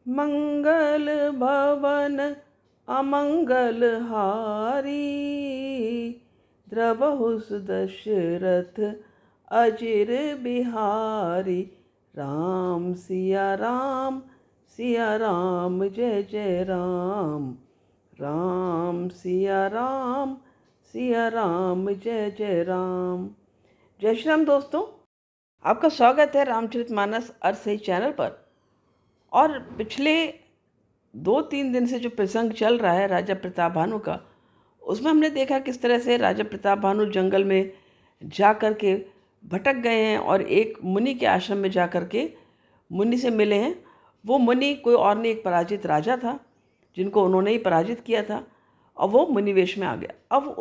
मंगल भवन अमंगल हारी, द्रवहु दशरथ अजिर बिहारी। राम सिया राम जय जय राम। राम सिया राम जय जय राम। जय श्री राम दोस्तों, आपका स्वागत है रामचरितमानस अर्थ सही चैनल पर। और पिछले 2-3 दिन से जो प्रसंग चल रहा है राजा प्रताप भानु का, उसमें हमने देखा किस तरह से राजा प्रताप भानु जंगल में जा कर के भटक गए हैं और एक मुनि के आश्रम में जा कर के मुनि से मिले हैं। वो मुनि कोई और नहीं, एक पराजित राजा था जिनको उन्होंने ही पराजित किया था और वो मुनि वेश में आ गया। अब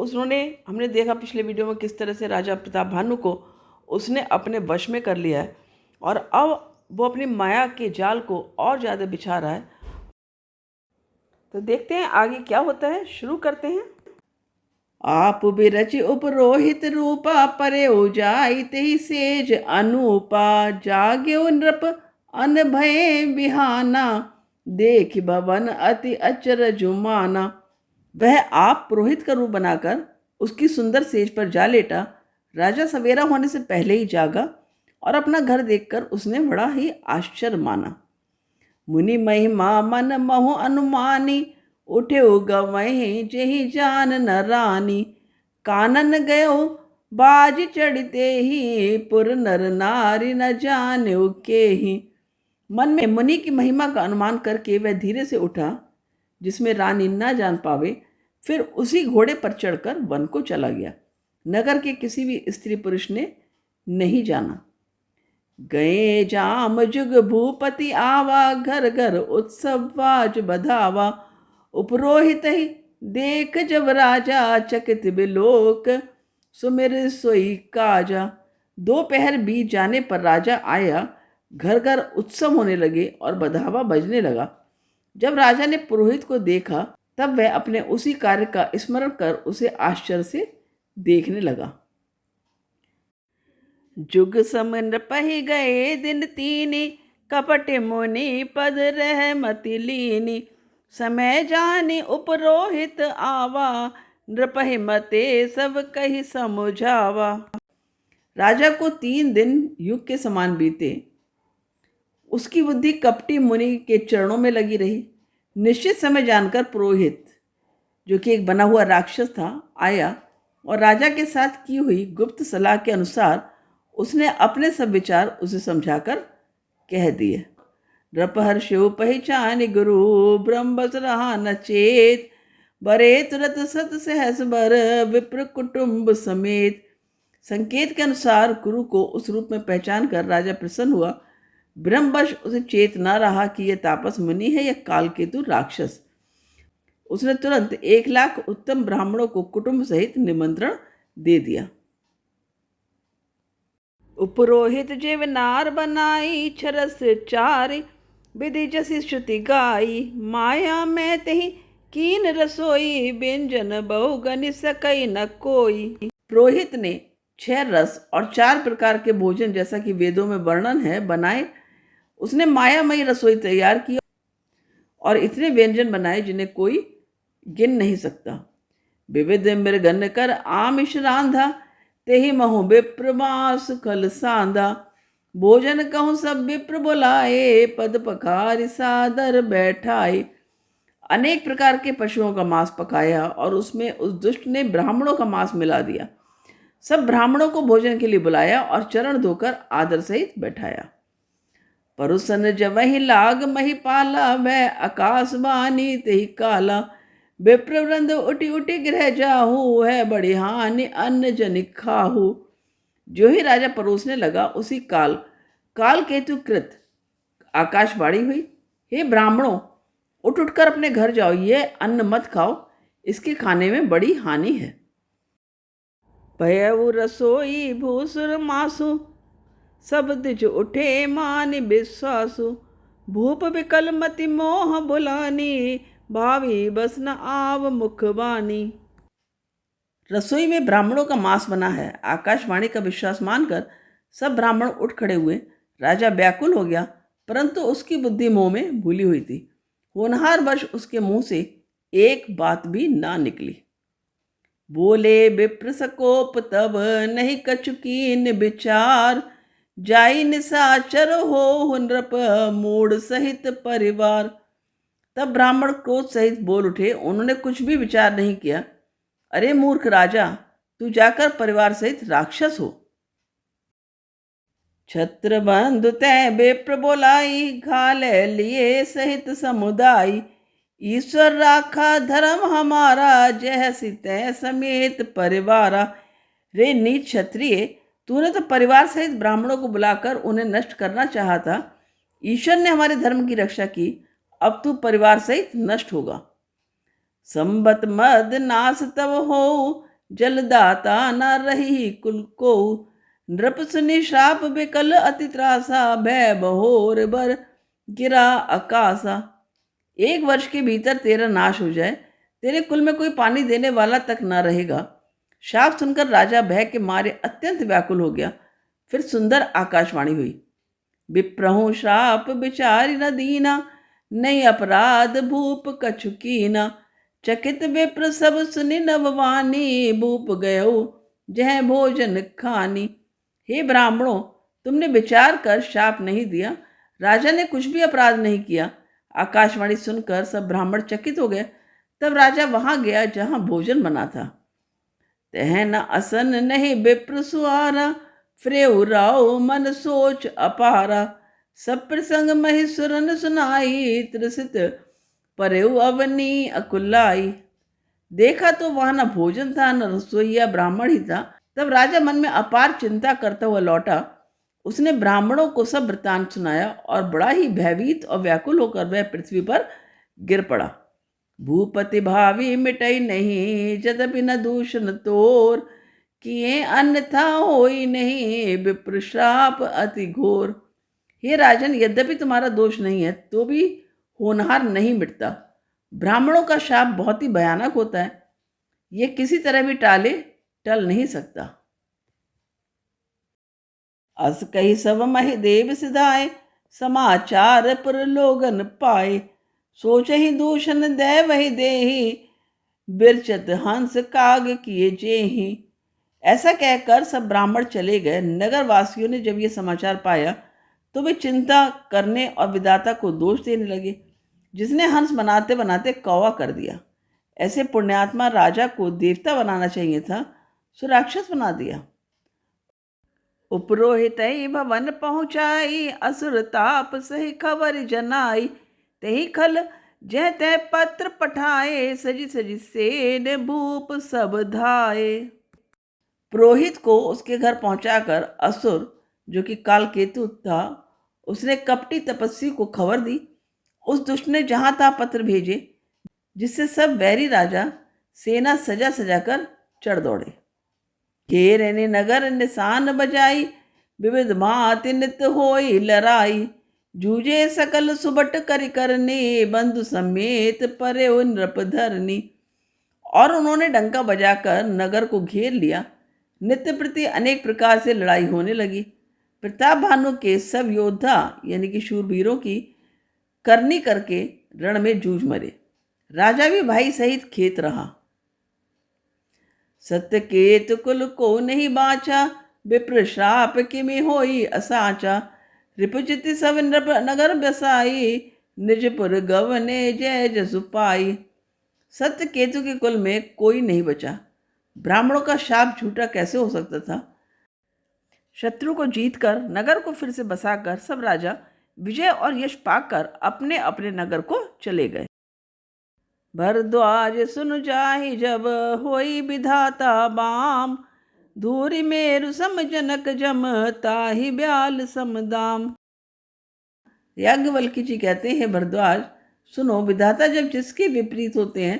हमने देखा पिछले वीडियो में किस तरह से राजा प्रताप भानु को उसने अपने वश में कर लिया है और अब वो अपनी माया के जाल को और ज़्यादा बिछा रहा है। तो देखते हैं आगे क्या होता है, शुरू करते हैं। आप बिरच उपरोहित रूपा, परे उजाई तेहि सेज अनूपा। जाग्यो नृप अन भय बिहाना, देख भवन अति अचरज माना। वह आप पुरोहित का रूप बनाकर उसकी सुंदर सेज पर जा लेटा। राजा सवेरा होने से पहले ही जागा और अपना घर देखकर उसने बड़ा ही आश्चर्य माना। मुनि महिमा मन महु अनुमानी, उठे गवहि जेहि जान न रानी। कानन गयो बाज चढ़ते ही, पुर नर नारी न जाने के ही। मन में मुनि की महिमा का अनुमान करके वह धीरे से उठा जिसमें रानी न जान पावे, फिर उसी घोड़े पर चढ़कर वन को चला गया। नगर के किसी भी स्त्री पुरुष ने नहीं जाना। गए जाम जुग भूपति आवा, घर घर उत्सव बाज बधावा। उपरोहित ही देख जब राजा, चकित बिलोक सुमिर सोई काजा। दोपहर बीत जाने पर राजा आया, घर घर उत्सव होने लगे और बधावा बजने लगा। जब राजा ने पुरोहित को देखा तब वह अपने उसी कार्य का स्मरण कर उसे आश्चर्य से देखने लगा। जुग समन पहि गए दिन तीनी, कपट मुनि पद रहमति लीनी। समय जानी उपरोहित आवा, नृपहि मते सब कही समुझावा। राजा को 3 दिन युग के समान बीते। उसकी बुद्धि कपटी मुनि के चरणों में लगी रही। निश्चित समय जानकर पुरोहित, जो कि एक बना हुआ राक्षस था, आया और राजा के साथ की हुई गुप्त सलाह के अनुसार उसने अपने सब विचार उसे समझाकर कह दिए। नृपहर्षो पहचान गुरु, ब्रह्म बस रहा न चेत। बरे तुरत सत सहस बर, विप्र कुटुंब समेत। संकेत के अनुसार गुरु को उस रूप में पहचान कर राजा प्रसन्न हुआ। ब्रह्मवश उसे चेत न रहा कि यह तापस मुनि है या कालकेतु राक्षस। उसने तुरंत 1 लाख उत्तम ब्राह्मणों को कुटुंब सहित निमंत्रण दे दिया। उपरोहित जेव नार बनाई, छरस चारि विधि जसी श्रुति गाई। माया में तही कीन रसोई, व्यंजन बहुगनि सकई न कोई। पुरोहित ने 6 रस और 4 प्रकार के भोजन, जैसा कि वेदों में वर्णन है, बनाए। उसने मायामयी रसोई तैयार की और इतने व्यंजन बनाए जिन्हें कोई गिन नहीं सकता। विविध मृगन कर आमिष रांधा, तेहि महु विप्र मास खल सांधा। भोजन कहूँ सब विप्र बुलाए, पद पखारि सादर बैठाए। अनेक प्रकार के पशुओं का मांस पकाया और उसमें उस दुष्ट ने ब्राह्मणों का मांस मिला दिया। सब ब्राह्मणों को भोजन के लिए बुलाया और चरण धोकर आदर सहित बैठाया। परुसन जवहि लाग मही पाला, वह आकाशवाणी तेहि काला। विप्रवृंद उठी उठी गृह जाहू, है बड़ी हानि अन्न जनि खाहू। जो ही राजा परोसने लगा उसी काल केतु कृत आकाशवाणी हुई, हे ब्राह्मणों, उठ उठकर अपने घर जाओ, ये अन्न मत खाओ, इसके खाने में बड़ी हानि है। भयउ रसोई भूसुर मासु, सब दिज उठे मान विश्वासु। भूप विकल मति मोह बुलानी, भावी बस न आव मुखवानी। रसोई में ब्राह्मणों का मांस बना है। आकाशवाणी का विश्वास मानकर सब ब्राह्मण उठ खड़े हुए। राजा व्याकुल हो गया परंतु उसकी बुद्धि मोह में भूली हुई थी। होनहार वर्ष उसके मुंह से एक बात भी ना निकली। बोले विप्र सकोप तब नहीं कछु कीन विचार, जाई निशाचर हो नृप मूड सहित परिवार। तब ब्राह्मण क्रोध सहित बोल उठे। उन्होंने कुछ भी विचार नहीं किया। अरे मूर्ख राजा, तू जाकर परिवार सहित राक्षस हो। छत्र बंधु तय विप्र बोलाई, घाल लिए सहित समुदाय। ईश्वर राखा धर्म हमारा, जय तय समेत परिवारा। रे नीच क्षत्रिय, तूने तो परिवार सहित ब्राह्मणों को बुलाकर उन्हें नष्ट करना चाहा था। ईश्वर ने हमारे धर्म की रक्षा की, अब तू परिवार सहित नष्ट होगा। संबत मद नाश तब हो, जलदाता न रही कुल को। नृप सुनि श्राप विकल अति त्रासा, भय बहोर बर गिरा आकाशा। 1 वर्ष के भीतर तेरा नाश हो जाए, तेरे कुल में कोई पानी देने वाला तक न रहेगा। शाप सुनकर राजा भय के मारे अत्यंत व्याकुल हो गया। फिर सुंदर आकाशवाणी हुई। विप्रहु श्राप विचारि न दीना, नहीं अपराध भूप कछु कीना। चकित विप्र सब सुनि नववानी, भूप गयो जह भोजन खानी। हे ब्राह्मणों, तुमने विचार कर शाप नहीं दिया, राजा ने कुछ भी अपराध नहीं किया। आकाशवाणी सुनकर सब ब्राह्मण चकित हो गए। तब राजा वहां गया जहां भोजन बना था। तह न असन नहीं विप्र सुहारा, फ्रेउ राव मन सोच अपारा। सब प्रसंग महिसुरन सुनाई, त्रसित परेउ अवनी अकुलाई। देखा तो वहां न भोजन था, न रसोईया ब्राह्मण ही था। तब राजा मन में अपार चिंता करता हुआ लौटा। उसने ब्राह्मणों को सब वृत्तांत सुनाया और बड़ा ही भयभीत और व्याकुल होकर वह पृथ्वी पर गिर पड़ा। भूपति भावी मिटई नहीं, यद्यपि न दूषण तोर। किए अन्यथा होई नहीं, विप्र श्राप अति घोर। हे राजन, यद्यपि तुम्हारा दोष नहीं है तो भी होनहार नहीं मिटता। ब्राह्मणों का शाप बहुत ही भयानक होता है, ये किसी तरह भी टल नहीं सकता। अस कही सब महि देव सिधाए, समाचार पर लोगन पाए। सोच ही दूषण दे वही देही, बिरचत हंस काग किए जेही। ऐसा कहकर सब ब्राह्मण चले गए। नगर वासियों ने जब ये समाचार पाया तो वे चिंता करने और विधाता को दोष देने लगे, जिसने हंस बनाते बनाते कौवा कर दिया। ऐसे पुण्यात्मा राजा को देवता बनाना चाहिए था, सो राक्षस बना दिया। उपरोहित भवन पहुँचाई, असुर ताप सही खबर जनाई। तही खल जह तह पत्र पठाए, सजी सजी सेन भूप सब धाए। पुरोहित को उसके घर पहुंचाकर असुर, जो कि कालकेतु था, उसने कपटी तपस्वी को खबर दी। उस दुष्ट ने जहां तहां पत्र भेजे, जिससे सब वैरी राजा सेना सजा सजा कर चढ़ दौड़े। घेर ने नगर निशान बजाई, विविध भांति नित होई लड़ाई। जूझे सकल सुबट करि करने, बंधु समेत परे नृप धरनी। और उन्होंने डंका बजाकर नगर को घेर लिया। नित्य प्रति अनेक प्रकार से लड़ाई होने लगी। प्रताप भानु के सब योद्धा यानी कि शूरवीरों की करनी करके रण में जूझ मरे। राजा भी भाई सहित खेत रहा। सत्यकेत कुल को नहीं बाचा, विप्र श्राप किमि होई असाचा। रिपुचिति सब नगर बसाई, निजपुर गवने जय जसु पाई। सत्यकेतु के कुल में कोई नहीं बचा। ब्राह्मणों का शाप झूठा कैसे हो सकता था। शत्रु को जीतकर नगर को फिर से बसाकर सब राजा विजय और यश पाकर अपने अपने नगर को चले गए। भरद्वाज सुन जाहि जब, होई विधाता बाम। धूरि मेरु सम जनक जम, ताहि ब्याल समदाम। याज्ञवल्क्य जी कहते हैं, भरद्वाज सुनो, विधाता जब जिसके विपरीत होते हैं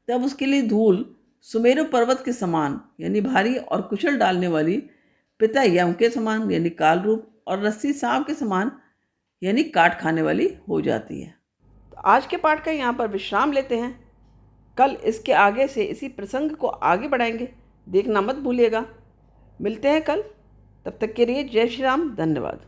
तब उसके लिए धूल सुमेरु पर्वत के समान यानी भारी और कुचल डालने वाली, पिता यम के समान यानी काल रूप, और रस्सी सांप के समान यानी काट खाने वाली हो जाती है। तो आज के पाठ का यहाँ पर विश्राम लेते हैं। कल इसके आगे से इसी प्रसंग को आगे बढ़ाएंगे, देखना मत भूलिएगा। मिलते हैं कल, तब तक के लिए जय श्री राम, धन्यवाद।